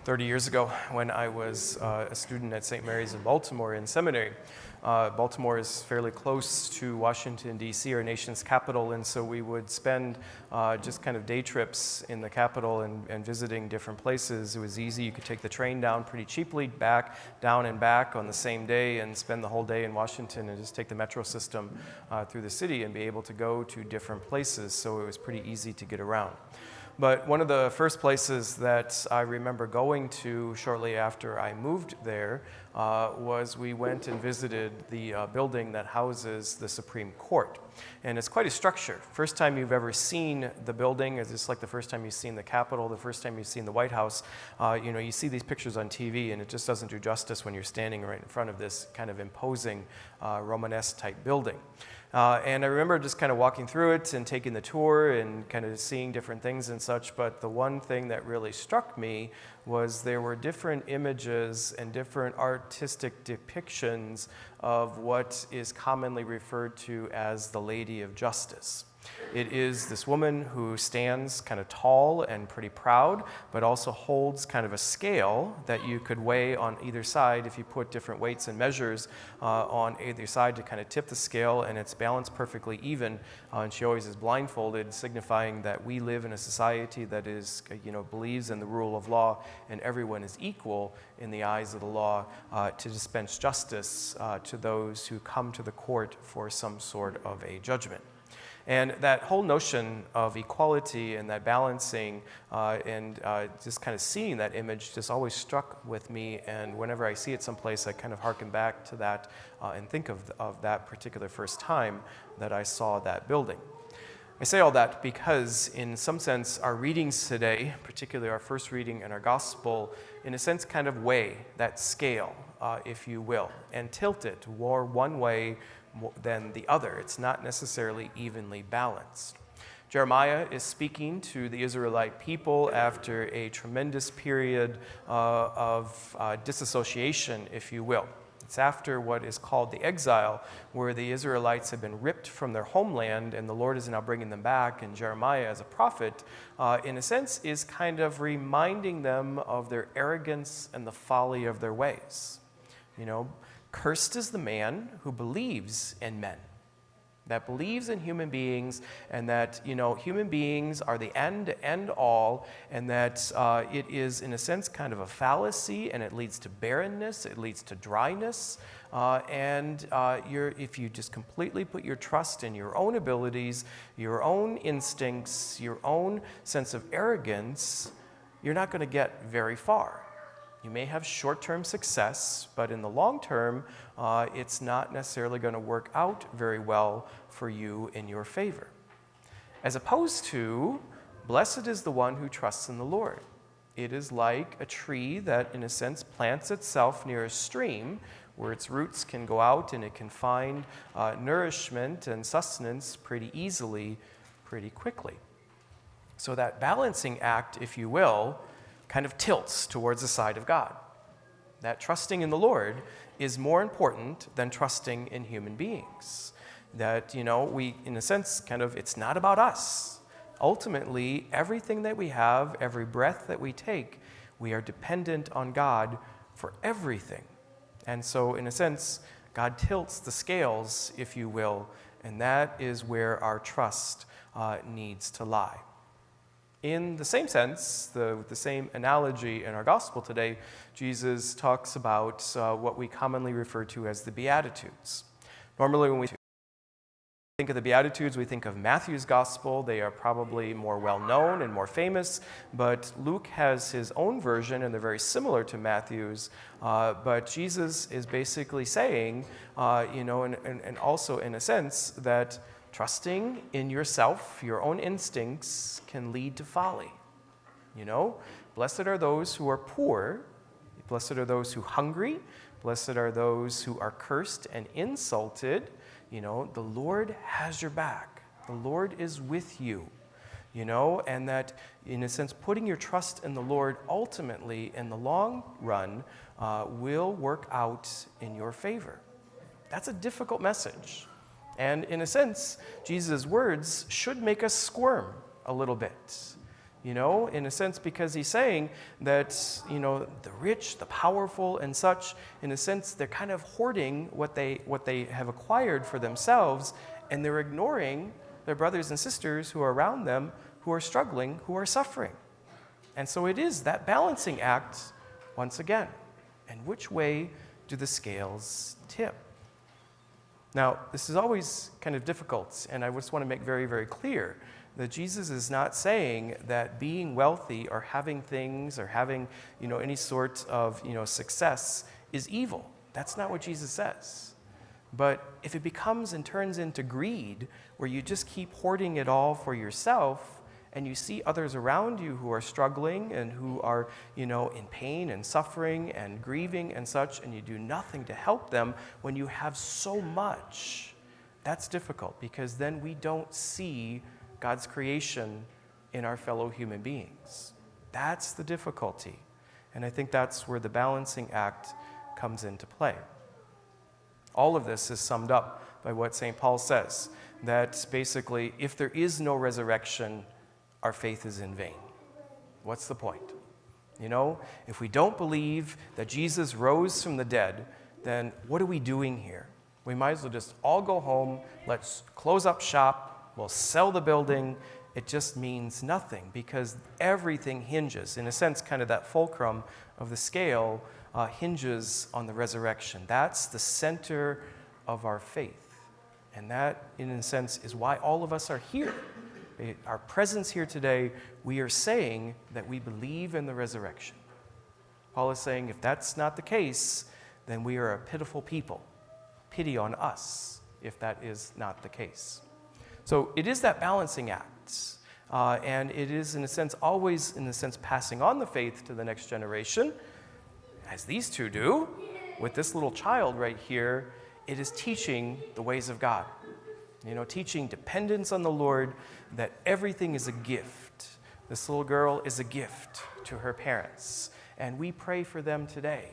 30 years ago when I was a student at St. Mary's in Baltimore in seminary. Baltimore is fairly close to Washington, D.C., our nation's capital, and so we would spend just kind of day trips in the capital and visiting different places. It was easy. You could take the train down pretty cheaply, down and back on the same day, and spend the whole day in Washington and just take the metro system through the city and be able to go to different places, so it was pretty easy to get around. But one of the first places that I remember going to shortly after I moved there was we went and visited the building that houses the Supreme Court. And it's quite a structure. First time you've ever seen the building is just like the first time you've seen the Capitol, the first time you've seen the White House. You see these pictures on TV and it just doesn't do justice when you're standing right in front of this kind of imposing Romanesque type building. And I remember just kind of walking through it and taking the tour and kind of seeing different things and such, but the one thing that really struck me was there were different images and different artistic depictions of what is commonly referred to as the Lady of Justice. It is this woman who stands kind of tall and pretty proud, but also holds kind of a scale that you could weigh on either side if you put different weights and measures on either side to kind of tip the scale, and it's balanced perfectly even. And she always is blindfolded, signifying that we live in a society that is, believes in the rule of law, and everyone is equal in the eyes of the law to dispense justice to those who come to the court for some sort of a judgment. And that whole notion of equality and that balancing and just kind of seeing that image just always struck with me. And whenever I see it someplace, I kind of harken back to that and think of that particular first time that I saw that building. I say all that because, in some sense, our readings today, particularly our first reading in our gospel, in a sense kind of weigh that scale, if you will, and tilt it more one way than the other. It's not necessarily evenly balanced. Jeremiah is speaking to the Israelite people after a tremendous period of disassociation, if you will. It's after what is called the exile, where the Israelites have been ripped from their homeland and the Lord is now bringing them back. And Jeremiah, as a prophet, in a sense, is kind of reminding them of their arrogance and the folly of their ways. Cursed is the man who believes in men, that believes in human beings, and that, human beings are the end all, and that it is, in a sense, kind of a fallacy, and it leads to barrenness, it leads to dryness, and if you just completely put your trust in your own abilities, your own instincts, your own sense of arrogance, you're not going to get very far. You may have short-term success, but in the long term, it's not necessarily going to work out very well for you in your favor. As opposed to, blessed is the one who trusts in the Lord. It is like a tree that, in a sense, plants itself near a stream where its roots can go out and it can find nourishment and sustenance pretty easily, pretty quickly. So that balancing act, if you will, kind of tilts towards the side of God. That trusting in the Lord is more important than trusting in human beings. That, we, in a sense, it's not about us. Ultimately, everything that we have, every breath that we take, we are dependent on God for everything. And so, in a sense, God tilts the scales, if you will, and that is where our trust needs to lie. In the same sense, the same analogy in our gospel today, Jesus talks about what we commonly refer to as the Beatitudes. Normally when we think of the Beatitudes, we think of Matthew's gospel. They are probably more well-known and more famous, but Luke has his own version, and they're very similar to Matthew's. But Jesus is basically saying, and also in a sense, that trusting in yourself, your own instincts, can lead to folly. Blessed are those who are poor. Blessed are those who are hungry. Blessed are those who are cursed and insulted. The Lord has your back. The Lord is with you. And that, in a sense, putting your trust in the Lord ultimately, in the long run, will work out in your favor. That's a difficult message. And in a sense, Jesus' words should make us squirm a little bit. in a sense, because he's saying that, the rich, the powerful and such, in a sense, they're kind of hoarding what they have acquired for themselves, and they're ignoring their brothers and sisters who are around them, who are struggling, who are suffering. And so it is that balancing act once again. And which way do the scales tip? Now, this is always kind of difficult, and I just want to make very, very clear that Jesus is not saying that being wealthy or having things or having, any sort of, success is evil. That's not what Jesus says. But if it becomes and turns into greed, where you just keep hoarding it all for yourself, and you see others around you who are struggling and who are, in pain and suffering and grieving and such, and you do nothing to help them when you have so much, that's difficult, because then we don't see God's creation in our fellow human beings. That's the difficulty. And I think that's where the balancing act comes into play. All of this is summed up by what St. Paul says, that basically, if there is no resurrection, our faith is in vain. What's the point? If we don't believe that Jesus rose from the dead, then what are we doing here? We might as well just all go home, let's close up shop, we'll sell the building. It just means nothing, because everything hinges, in a sense, kind of that fulcrum of the scale hinges on the resurrection. That's the center of our faith. And that, in a sense, is why all of us are here. Our presence here today, we are saying that we believe in the resurrection. Paul is saying if that's not the case, then we are a pitiful people. Pity on us if that is not the case. So it is that balancing act, and it is, in a sense, always, passing on the faith to the next generation, as these two do. With this little child right here, it is teaching the ways of God. Teaching dependence on the Lord, that everything is a gift. This little girl is a gift to her parents, and we pray for them today.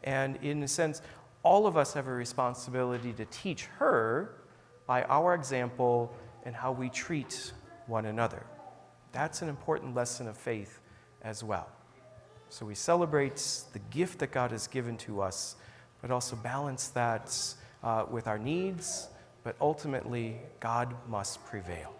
And in a sense, all of us have a responsibility to teach her by our example and how we treat one another. That's an important lesson of faith as well. So we celebrate the gift that God has given to us, but also balance that with our needs, but ultimately God must prevail.